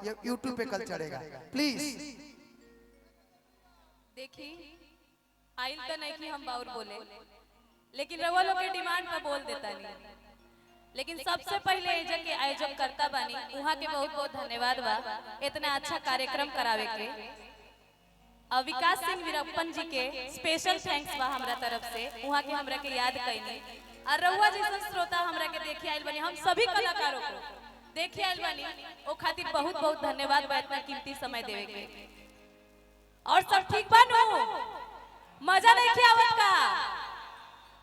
ये यूट्यूब पे कल चढ़ेगा प्लीज। देखी आइल तो नहीं कि हम बाउर बोले, लेकिन रउआ लोग के डिमांड पे बोल देता नहीं। लेकिन सबसे पहले एजक के आयोजक करता बानी वहाँ के बहुत बहुत धन्यवाद बा इतना अच्छा कार्यक्रम करावे के। विकास सिंह वीरप्पन जी के स्पेशल थैंक्स बा हमरा तरफ से, वहाँ के हमरा के याद कईनी। और रउआ जैसा श्रोता हमरा के देखे आइल बनी, हम सभी कलाकारों को देखे आइल बनी, ओ खातिर बहुत बहुत धन्यवाद बा इतना कीमती समय देवे के। और सब ठीक बानू? मजा नहीं किया आवत का?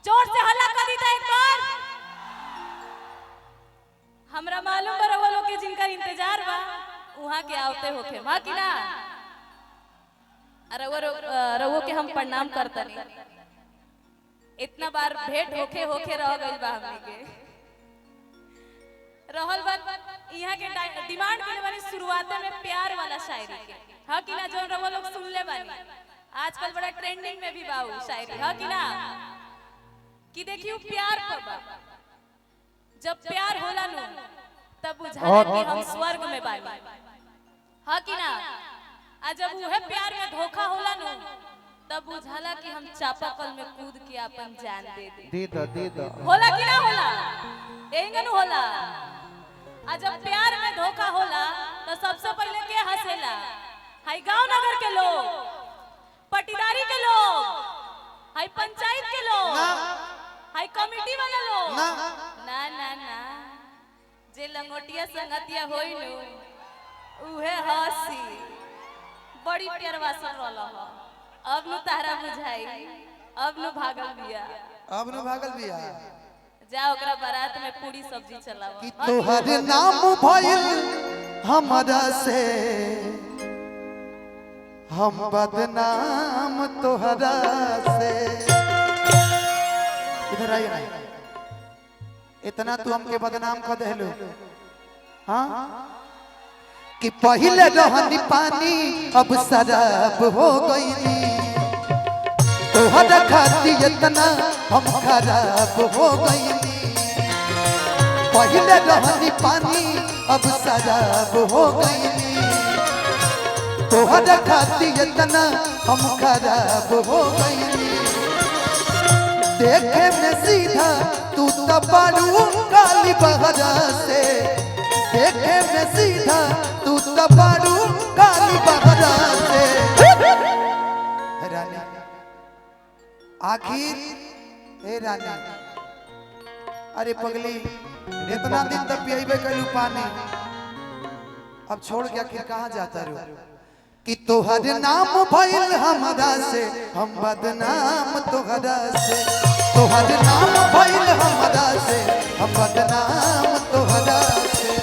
जोर से हल्ला कर दीता एक बार। हमरा मालूम बा रउआ लोग के जिनका इंतजार बा वहाँ के आवते होके वहाँ की ना रउआ के हम प्रणाम करतनी। इतना बार भेंट होके होके रह गइल बा हमनी के रहल बा यहाँ के डिमांड के बानी शुरुआत में प्यार वाला शायरी के हाँ कि ना, जो रउआ लोग सुन ले बानी आजकल बड़ा ट्रेंडिंग में भी बाऊ शायरी हाँ कि ना, कि देखियो प्यार पर बा। जब प्यार होला नु तब बुझाला कि हम स्वर्ग में बानी हाँ कि ना, आ जब उहे प्यार में धोखा होला नु तब बुझाला कि हम चापाकल में कूद के अपन जान दे दे होला कि ना होला, एंगन होला। आ जब प्यार में धोखा होला तो सबसे पहले के हंसेला? हाई गांव नगर के लोग, पटीदारी के लोग, हाई पंचायत के लोग, हाई कमेटी वाले लोग ना ना ना ना, जे लंगोटिया संगतिया होई नु उहे हंसी बड़ी प्यारवा सन रहल ह। अब नु तारा बुझाई, अब नु भागल बिया, जा ओकरा बारात में पूरी सब्जी चलावा कि तोहर नाम भइल हमरा से हम बदनाम तोहरा से। इधर आइए ना, इतना तू हमके बदनाम कर देलू हाँ कि पहले रहनी पानी अब शराब हो गईनी, तोहर खातिर इतना हम खराब हो गईनी। पहले रहनी पानी अब शराब हो गईनी, तोहर खातिर इतना हम खराब हो गईनी। देखे में सीधा तू तो बारू काली बहरा से, देखे में सीधा तू तो बारू काली बहरा से। रानी आखिर ए रानी, अरे पगली इतना दिन तक पियबे कलू पानी, अब छोड़ के आखिर कहाँ जाता रू? कि तोहर नाम भइल हमरा से हम बदनाम तोहरा से, तोहर नाम भइल हमरा से हम बदनाम तोहरा से।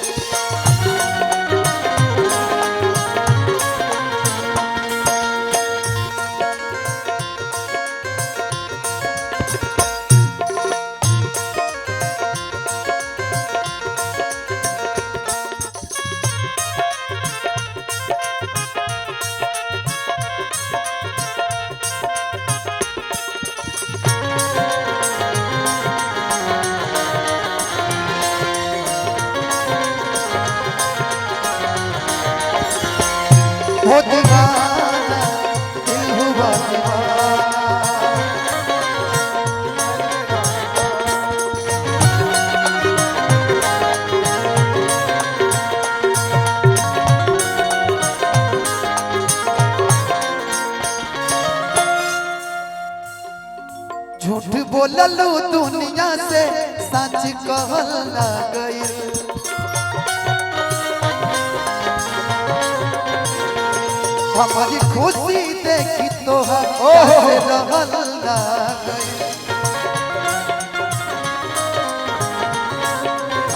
हो दीवाना दिल हुआ दीवाना, झूठ बोललू दुनिया से सच कहल ना गइल। हमारी खुशी देखी तो रहल ना गई।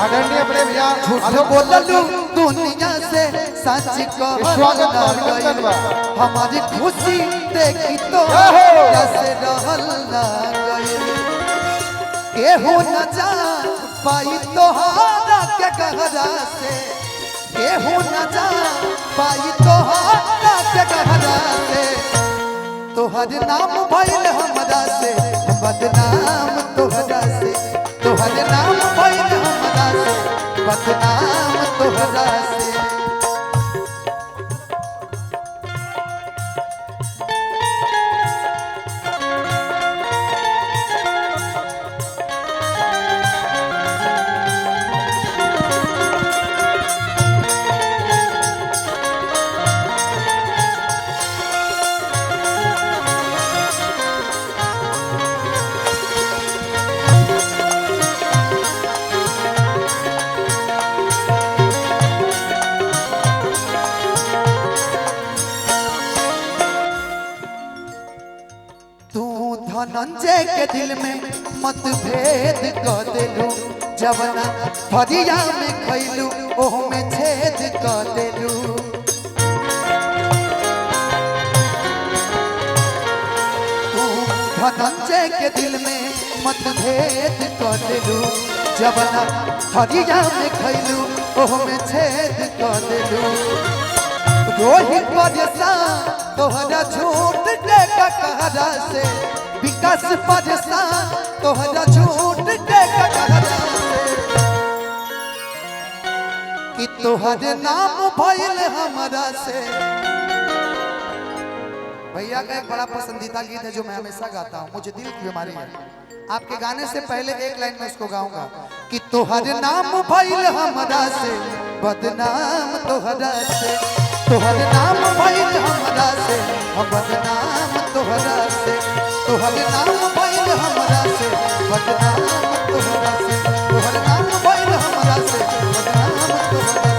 आदरणीय प्रेम भैया झूठ बोललू दुनिया से सच कहल ना गई। हमारी खुशी देखी तो रहल ना गई। केहू न जान पाई तोहरा के गहरा से, केहू न जान पाई तोहरा के गहरा से। तोहर नाम भइल हमरा से बदनाम तोहरा से, तोहर नाम भइल हमरा से बदनाम तोहरा से। धनंजय के दिल में मतभेद कर देलू जवना फरिया में खैलू ओह में छेद कर देलू धनंजय के दिल में मतभेद कर देलू जवना फरिया में खैलू ओह में छेद कर देलू रोहित परेशान तोहरा झूठ के कहरा से विकास परेशान तोहरा झूठ के कहरा से कि तोहरे नाम भइल हमरा से। भैया का एक बड़ा पसंदीदा गीत है जो मैं हमेशा गाता हूँ, मुझे दिल की बीमारी है। आपके गाने से पहले एक लाइन में उसको गाऊंगा कि तोहरे नाम भइल हमरा से बदनाम तोहरा से तोहरे नाम भइल हमरा से हम बदनाम तोहरा से तोहरे नाम भइल हमरा से बदनाम तोहरा से तोहरे नाम भइल हमरा से बदनाम तोहरा से।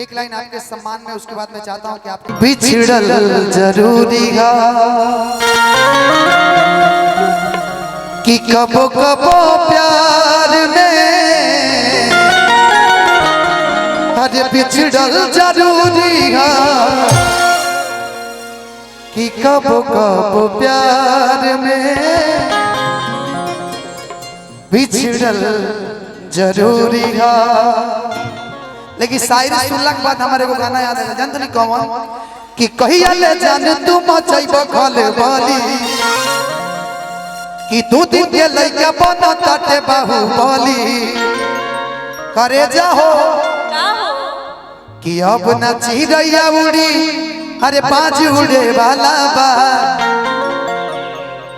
एक लाइन आपके सम्मान में, उसके बाद मैं चाहता हूं कि आपकी बिछड़ल जरूरी है कि कबो कबो प्यार में अरे बिछड़ल जरूरी है कि कबो कबो प्यार में बिछड़ल जरूरी है। लेकिन शायरी सुनला के बाद हमारे को गाना याद है, जानते नहीं कौन कि कहिया ले जान तू मचैब खल बली कि दू दिन के लइका बन ताटे बाहुबली करे जाहो कि अब न चिड़ैया उड़ी अरे बाज उड़े वाला बा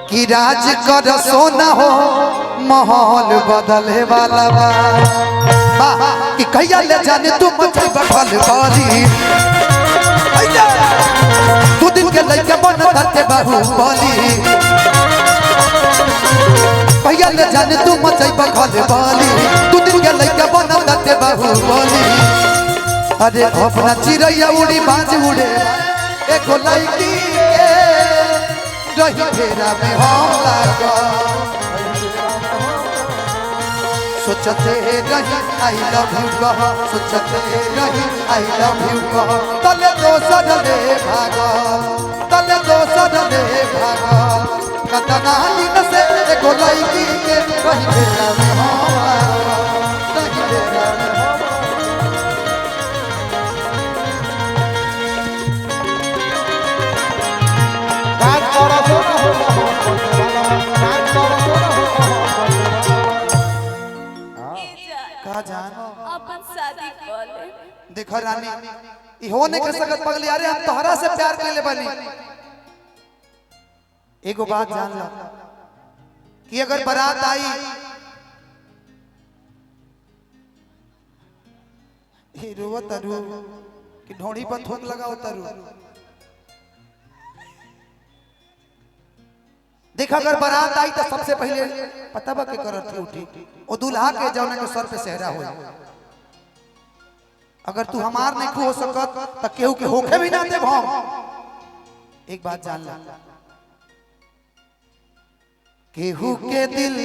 कि राज कर सोना हो माहौल बदले वाला बा कि कहिया ले जाने तू मचल बखल बाली तू दिन के लइका बन ताटे बाहुबली कहिया ले जाने तू मचल बखल बाली तू दिन के लइका बन ताटे बाहुबली अरे अपना चिड़ैया उड़ी बाज उड़े एको लइकी रही फेरा में हम लागा सोचते रही आई लव यू कह सोचते रही आई लव यू कह तले दोसर ले भागा तले दोसर ले भागा कतना दिन से एको लइकी के रही फेरा में हम लागा रही फेरा में अपन शादी कर ले। देखो रानी इहो ने के सकत पगली अरे हम तोहरा से प्यार कर ले बनी। एगो बात जान लो कि अगर बारात आई हे रोवत रू कि ढोड़ी पर थूक लगाओ तरू देखा अगर बारात आई तो सबसे पहले पता बा के करत थी उठी ओ दूल्हा के जौना के सर पे सेहरा हो। अगर तू हमार नहीं हो सकत तो केहू के होखे भी ना दे हम। एक बात जान ला केहू के दिल